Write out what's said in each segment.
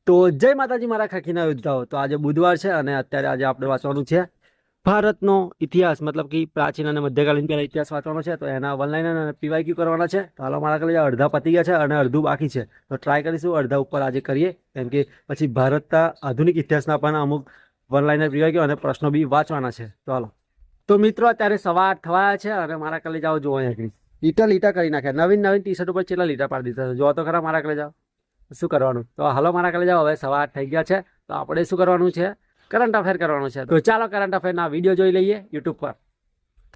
તો જય માતાજી મારા ખાખીના યોદ્ધાઓ। તો આજે બુધવાર છે અને અત્યારે આજે આપણે વાંચવાનું છે ભારતનો ઇતિહાસ, મતલબ કે પ્રાચીન અને મધ્યકાલીન પહેલા ઇતિહાસ વાંચવાનો છે। તો એના વનલાઈન અને પીવાયક્યુ કરવાના છે। તો હાલો મારા કલે અડધા પતી ગયા છે અને અડધું બાકી છે, તો ટ્રાય કરીશું અડધા ઉપર આજે કરીએ, કેમ કે પછી ભારતના આધુનિક ઇતિહાસના પણ અમુક વનલાઈનર પીવાયક્યુ અને પ્રશ્નો બી વાંચવાના છે। તો હાલો, તો મિત્રો અત્યારે સવા 8 થવાયા છે અને મારા કલે જાઓ જોવો અહીંયા લીટા લીટા કરી નાખ્યા, નવીન નવીન ટી શર્ટ ઉપર કેટલા લીટા પાડી દીધા છે જો તો ખરા મારા કલે જાઓ। શું કરવાનું, તો હાલો મારા કલે જાઓ। હવે સવા 8 થઈ ગયા છે, તો આપણે શું કરવાનું છે, કરંટ અફેર કરવાનું છે। તો ચાલો કરંટ અફેરના વિડીયો જોઈ લઈએ યુટ્યુબ પર।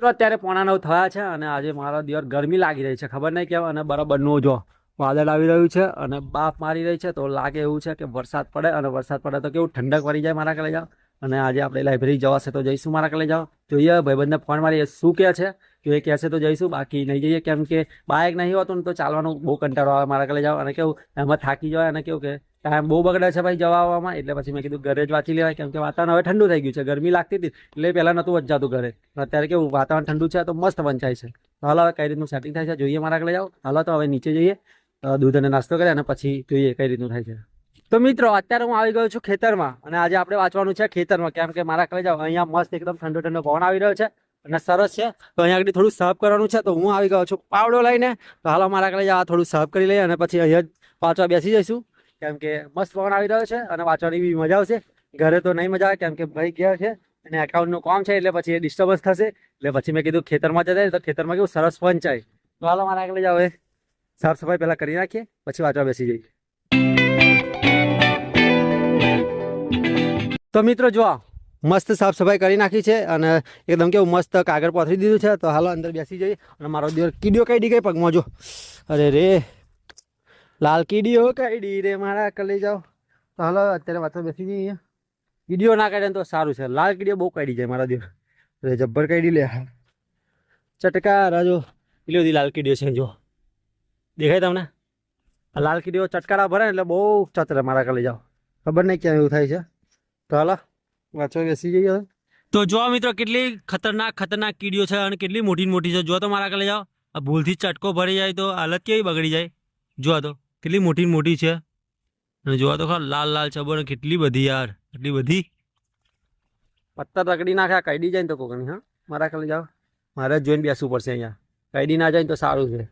તો અત્યારે 8:45 થયા છે અને આજે મારા દિવસ ગરમી લાગી રહી છે, ખબર નહીં કેમ, અને બરાબરનું જો વાદળ આવી રહ્યું છે અને બાફ મારી રહી છે। તો લાગે એવું છે કે વરસાદ પડે, અને વરસાદ પડે તો કેવું ઠંડક પડી જાય મારા કલે જાઓ। અને આજે આપણે લાઇબ્રેરી જવાશે તો જઈશું મારા કલે જાઓ, જોઈએ ભાઈબંધને ફોન મારીએ શું કહે છે, જો એ કહેશે તો જઈશું, બાકી નહીં જઈએ, કેમ કે બાઇક નહીં હોતું ને તો ચાલવાનું બહુ કંટાળો આવે મારા કલે જાઓ। અને કેવું એમાં થાકી જાય અને કેવું કે ટાઈમ બહુ બગડે છે ભાઈ જવા આવવામાં, એટલે પછી મેં કીધું ઘરે જ વાંચી લેવાય, કેમ કે વાતાવરણ હવે ઠંડુ થઈ ગયું છે, ગરમી લાગતી હતી એટલે પહેલાં નહોતું વંચાતું ઘરે, અત્યારે કેવું વાતાવરણ ઠંડુ છે તો મસ્ત વંચાય છે। તો હાલો હવે કઈ રીતનું સેટિંગ થાય છે જોઈએ મારા કલે જાઓ। હાલો તો હવે નીચે જઈએ, દૂધ અને નાસ્તો કરીએ અને પછી જોઈએ કઈ રીતનું થાય છે। તો મિત્રો અત્યારે હું આવી ગયો છું ખેતરમાં અને આજે આપણે વાંચવાનું છે ખેતરમાં, કેમ કે મારા કલે જાઓ અહીંયા મસ્ત એકદમ ઠંડો ઠંડો પવન આવી રહ્યો છે અને સરસ છે। તો અહીંયા આગળ થોડું સાફ કરવાનું છે, તો હું આવી ગયો છું પાવડો લઈને। તો હાલો મારા કલે જાઓ થોડું સાફ કરી લઈએ અને પછી અહીંયા જ વાંચવા બેસી જઈશું, કેમ કે મસ્ત પવન આવી રહ્યો છે અને વાંચવાની બી મજા આવશે। ઘરે તો નહીં મજા આવે, કેમ કે ભાઈ ગયા છે અને એકાઉન્ટનું કામ છે એટલે પછી એ ડિસ્ટર્બન્સ થશે, એટલે પછી મેં કીધું ખેતરમાં જતા તો ખેતરમાં કેવું સરસ વંચાય। તો હાલો મારા કલે જાઓ હવે સાફ સફાઈ પહેલાં કરી નાખીએ પછી વાંચવા બેસી જઈએ। તો મિત્રો જો મસ્ત સાફ સફાઈ કરી નાખી છે અને એકદમ કેવું મસ્ત કાગળ પાથરી દીધું છે। તો હાલો અંદર બેસી જઈએ અને મારો દિવસ કીડીઓ કાઢી ગઈ પગમાં, જો અરે રે લાલ કીડીઓ કાઢી રે મારા કલે જાઓ। તો હાલો અત્યારે વાંચવા બેસી જઈએ, કીડીઓ ના કાઢે તો સારું છે, લાલ કીડીઓ બહુ કાઢી જાય મારા દિવસ, અરે જબ્બર કાઢી લે ચટકારા, જો એટલી બધી લાલ કીડીઓ છે, જો દેખાય તમને આ લાલ કીડીઓ ચટકારા ભરે એટલે બહુ ચતરે મારા કલે જાઓ, ખબર નહીં ક્યાં એવું થાય છે। તો હાલો વાંચવા બેસી જઈએ હવે। તો જો મિત્રો કેટલી ખતરનાક કીડીઓ છે અને કેટલી મોટી મોટી છે, જો તો મારા કલે જાઓ આ ભૂલથી ચટકો ભરી જાય તો હાલત કેવી બગડી જાય, જો તો કેટલી મોટી છે અને જોવા તો ખરા લાલ લાલ ચબર કેટલી બધી યાર, એટલી બધી પત્તર રગડી નાખ્યા કાઢી જાય ને તો કોકની, હા મારા કલે જાઓ મારે જ જોઈને બેસવું પડશે, અહીંયા કાઢી ના જાય ને તો સારું છે।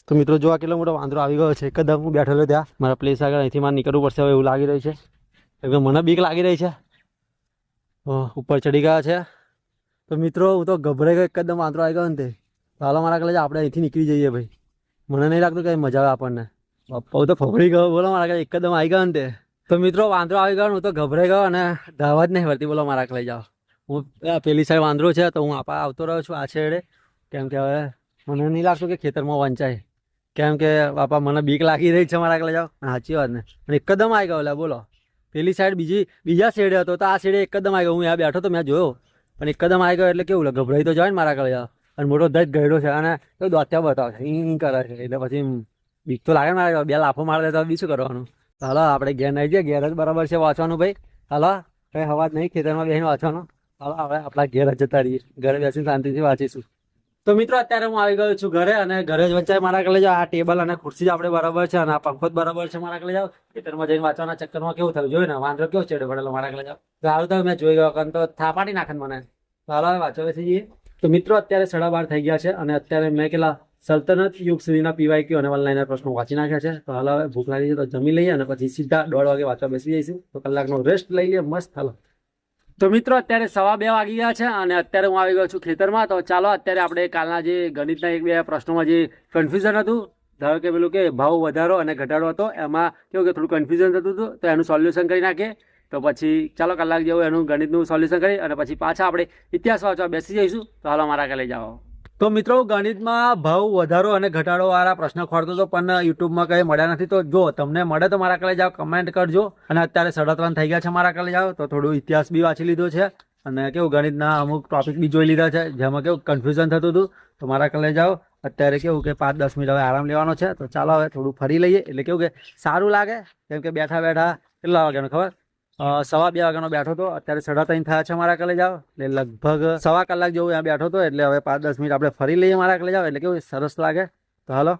તો મિત્રો જોવા કેટલો મોટો વાંદરો આવી ગયો છે, એકદમ હું બેઠેલો ત્યાં મારા પ્લેસ આગળ, અહીંથી મારે નીકળવું પડશે હવે એવું લાગી રહ્યું છે, એકદમ મને બીક લાગી રહી છે। ઉપર ચડી ગયા છે તો મિત્રો હું તો ગભરાઈ ગયો, એકદમ વાંદરો આવી ગયો ને તે। તો હાલો મારા કલે આપણે અહીંથી નીકળી જઈએ ભાઈ, મને નહીં લાગતું કે મજા આવે આપણને, હું તો ફફડી ગયો બોલો મારા કલે, એકદમ આવી ગયો ને તે। તો મિત્રો વાંદરો આવી ગયો, હું તો ગભરાઈ ગયો અને ધાવા જ નહીં વળતી બોલો મારા કલે જાઓ। હું પેલી સાઈડ વાંદરો છે તો હું આવતો રહ્યો છું આ છેડે, કેમ કે હવે મને નહીં લાગતું કે ખેતરમાં વંચાય, કેમ કે બાપા મને બીક લાગી રહી છે મારા કલે જાઓ, સાચી વાત ને। અને એકદમ આવી ગયો એટલે બોલો, પેલી સાઈડ બીજા શેડે હતો તો આ શેડે એકદમ આવી ગયો, હું ત્યાં બેઠો તો મેં જોયો પણ એકદમ આવી ગયો એટલે કેવું ગભરાઈ તો જાય ને મારા કલે જાઓ। અને મોટો દજ ગયડો છે અને તો દોત્યા બતાવે છે, ઈ કરે છે, એટલે પછી બીક તો લાગે ને મારા બે લાફો મારી દે તો બી શું કરવાનું। તો હાલો આપણે ઘેર નહીં જઈએ, ઘેર જ બરાબર છે વાંચવાનું ભાઈ, હાલો કંઈ હવા જ નહીં ખેતરમાં બેસીને વાંચવાનો, હાલો હવે આપણા ઘેર જ જતા રહીએ, ઘરે બેસીને શાંતિથી વાંચીશું। તો મિત્રો અત્યારે હું આવી ગયો છું ઘરે અને ઘરે જ વંચાય મારા કલે જાઓ, આ ટેબલ અને ખુરશી જ આપણે બરાબર છે અને આ પંખો જ બરાબર છે મારા કલે જાઓ। ખેતરમાં જઈને વાંચવાના ચક્કરમાં કેવું થયું જોયું ને, વાંદરો કેવો ચેડે પડેલો મારા કલે જાઓ। તો હાલ તો મેં જોઈ ગયો કારણ તો થાપાટી નાખે મને। તો હાલો હવે વાંચવા બેસી જઈએ। તો મિત્રો અત્યારે 12:30 થઈ ગયા છે અને અત્યારે મેં કેટલા સલ્તનત યુગ સુધીના પીવાયક્યુ અને વનલાઈનર પ્રશ્નો વાંચી નાખ્યા છે। તો હાલ હવે ભૂખ લાગી છે તો જમી લઈએ અને પછી સીધા 1:30 વાગે વાંચવા બેસી જઈશું, તો કલાકનો રેસ્ટ લઈ લઈએ મસ્ત। હાલો તો મિત્રો અત્યારે 2:15 વાગી ગયા છે અને અત્યારે હું આવી ગયો છું ખેતરમાં। તો ચાલો અત્યારે આપણે કાલના જે ગણિતના 1-2 પ્રશ્નોમાં જે કન્ફ્યુઝન હતું, ધારો કે પેલું કે ભાવ વધારો અને ઘટાડો હતો, એમાં કેવું કે થોડું કન્ફ્યુઝન થતું હતું, તો એનું સોલ્યુશન કરી નાખીએ। તો પછી ચાલો કલાક જેવું એનું ગણિતનું સોલ્યુશન કરી અને પછી પાછા આપણે ઇતિહાસ વાંચવા બેસી જઈશું। તો હાલો મારા કલે જાઓ। તો મિત્રો ગણિતમાં ભાવ વધારો અને ઘટાડો વાળા પ્રશ્ન ખોરતો હતો પણ યુટ્યુબમાં કંઈ મળ્યા નથી, તો જો તમને મળે તો મારા કલે જાઓ કમેન્ટ કરજો। અને અત્યારે 3:30 થઈ ગયા છે મારા કલે જાઓ, તો થોડું ઇતિહાસ બી વાંચી લીધો છે અને કેવું ગણિતના અમુક ટોપિક બી જોઈ લીધા છે જેમાં કેવું કન્ફ્યુઝન થતું હતું। તો મારા કલે જાઓ અત્યારે કેવું કે 5-10 મિનિટ હવે આરામ લેવાનો છે। તો ચાલો હવે થોડું ફરી લઈએ એટલે કેવું કે સારું લાગે, કેમ કે બેઠા બેઠા કેટલા વાગ્યાનું ખબર, 2:15 વાગ્યાનો બેઠો હતો, અત્યારે 3:30 થયા છે મારા કલે જાઓ, એટલે લગભગ 1/4 કલાક જેવું ત્યાં બેઠો હતો, એટલે હવે 5-10 મિનિટ આપણે ફરી લઈએ મારા કલે જાઓ એટલે કેવું સરસ લાગે। તો હાલો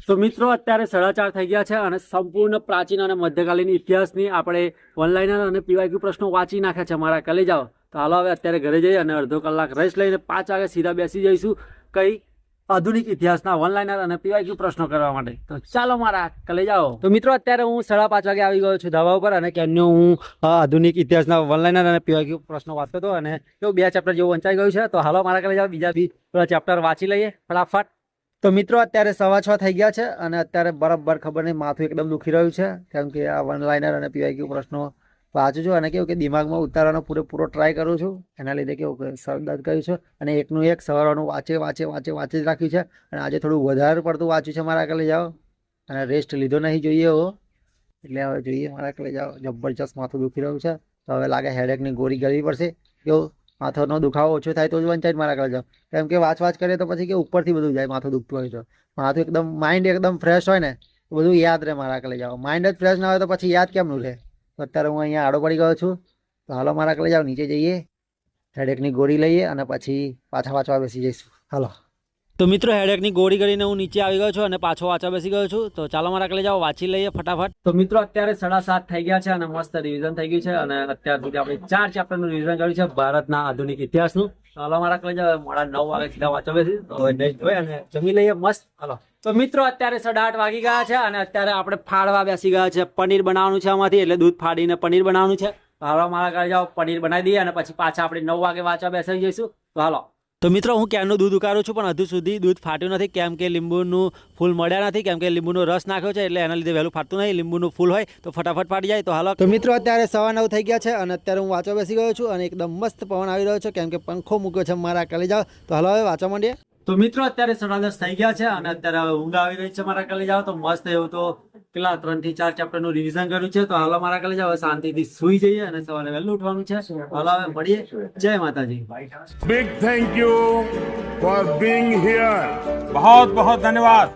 તો મિત્રો અત્યારે 4:30 થઈ ગયા છે અને સંપૂર્ણ પ્રાચીન અને મધ્યકાલીન ઇતિહાસની આપણે ઓનલાઈન અને પીવાયક્યુ પ્રશ્નો વાંચી નાખ્યા છે મારા કલે જાઓ. તો હાલો હવે અત્યારે ઘરે જઈએ અને અડધો કલાક રેસ્ટ લઈને 5 વાગે સીધા બેસી જઈશું કઈ આધુનિક ઇતિહાસના ઓનલાઈનર અને પીવાયક્યુ પ્રશ્નો કરવા માટે. તો ચાલો મારા કલે જાઓ. તો મિત્રો અત્યારે હું 5:30 વાગે આવી ગયો છું ધાબા ઉપર અને કેમનો હું આધુનિક ઇતિહાસના ઓનલાઈનર અને પીવાયક્યુ પ્રશ્નો વાંચતો હતો અને એવું 2 ચેપ્ટર જેવું વંચાઈ ગયું છે. તો હાલો મારા કલે જાઓ, બીજા બી ચેપ્ટર વાંચી લઈએ ફટાફટ. તો મિત્રો અત્યારે 6:15 થઈ ગયા છે અને અત્યારે બરાબર ખબર નહીં માથું એકદમ દુખી રહ્યું છે કેમ કે આ વનલાઇનર અને પીવાયક્યુ પ્રશ્નો વાંચું છું અને કેવું કે દિમાગમાં ઉતારવાનો પૂરેપૂરો ટ્રાય કરું છું. એના લીધે કેવું કે સર દર્દ કર્યું છે અને એકનું એક સવારનું વાંચે જ રાખ્યું છે અને આજે થોડું વધારે પડતું વાંચ્યું છે મારા કલે જાઓ અને રેસ્ટ લીધો નહીં જોઈએ હો એટલે હવે જોઈએ મારા કલે જાઓ. જબરજસ્ત માથું દુખી રહ્યું છે તો હવે લાગે હેડેકની ગોળી ગળવી પડશે. કેવું માથાનો દુખાવો ઓછો થાય તો જ વંચાય મારા કલે જાઓ કેમ કે વાંચ કરીએ તો પછી કે ઉપરથી બધું જાય. માથું દુખતું હોય તો માથું એકદમ માઇન્ડ એકદમ ફ્રેશ હોય ને તો બધું યાદ રહે મારા કલે જાઓ. માઇન્ડ જ ફ્રેશ ના હોય તો પછી યાદ કેમનું રહે. તો અત્યારે હું અહીંયા આડો પડી ગયો છું તો હાલો મારા કલે જાઓ નીચે જઈએ, હેડેકની ગોળી લઈએ અને પછી પાછા વાંચવા બેસી જઈશું. હાલો. તો મિત્રો હેડેકની ગોળી કરીને હું નીચે આવી ગયો છું અને પાછો વાંચવા બેસી ગયો છું. તો ચાલો મારા કલે જાઓ વાંચી લઈએ ફટાફટ. તો મિત્રો અત્યારે 7:30 થઈ ગયા છે અને મસ્ત રિવિઝન થઈ ગયું છે અને અત્યાર સુધી આપણે 4 ચેપ્ટરનું રિવિઝન કર્યું છે ભારતના આધુનિક ઇતિહાસનું. હાલો મારા કલે જાઓ, મોડા 9 વાગે સીધા વાંચવા બેસી તો જોઈ અને જમી લઈએ મસ્ત. હાલો. તો મિત્રો અત્યારે 8:30 વાગી ગયા છે અને અત્યારે આપણે ફાડવા બેસી ગયા છે. પનીર બનાવવાનું છે આમાંથી એટલે દૂધ ફાડીને પનીર બનાવવાનું છે. હાલો મારા કલે જાઓ પનીર બનાવી દઈએ અને પછી પાછા આપણે 9 વાગે વાંચવા બેસી જઈશું. તો હાલો. તો મિત્રો હું ક્યારનું દૂધ ઉકાળું છું પણ હજુ સુધી દૂધ ફાટ્યું નથી કેમ કે લીંબુનું ફૂલ મળ્યા નથી કેમ કે લીંબુનો રસ નાખ્યો છે એટલે એના લીધે વહેલું ફાટતું નહીં. લીંબુનું ફૂલ હોય તો ફટાફટ ફાટી જાય. તો હાલો. તો મિત્રો અત્યારે 9:15 થઈ ગયા છે અને અત્યારે હું વાંચવા બેસી ગયો છું અને એકદમ મસ્ત પવન આવી રહ્યો છે કેમ કે પંખો મૂક્યો છે મારા કલે જાઓ. તો હાલો હવે વાંચવા માંડીએ. તો મિત્રો અત્યારે 10:30 થઈ ગયા છે અને અત્યારે હવે ઊંઘ આવી રહી છે મારા કલે જાઓ. તો મસ્ત એવું તો કેટલા 3 થી 4 ચેપ્ટરનું રિવિઝન કર્યું છે. તો હાલો મારા કલે જાઓ શાંતિથી સુઈ જઈએ અને સવારે વહેલું ઉઠવાનું છે. હાલો હવે મળીએ. જય માતાજી. Big thank you for being here. बहुत बहुत धन्यवाद.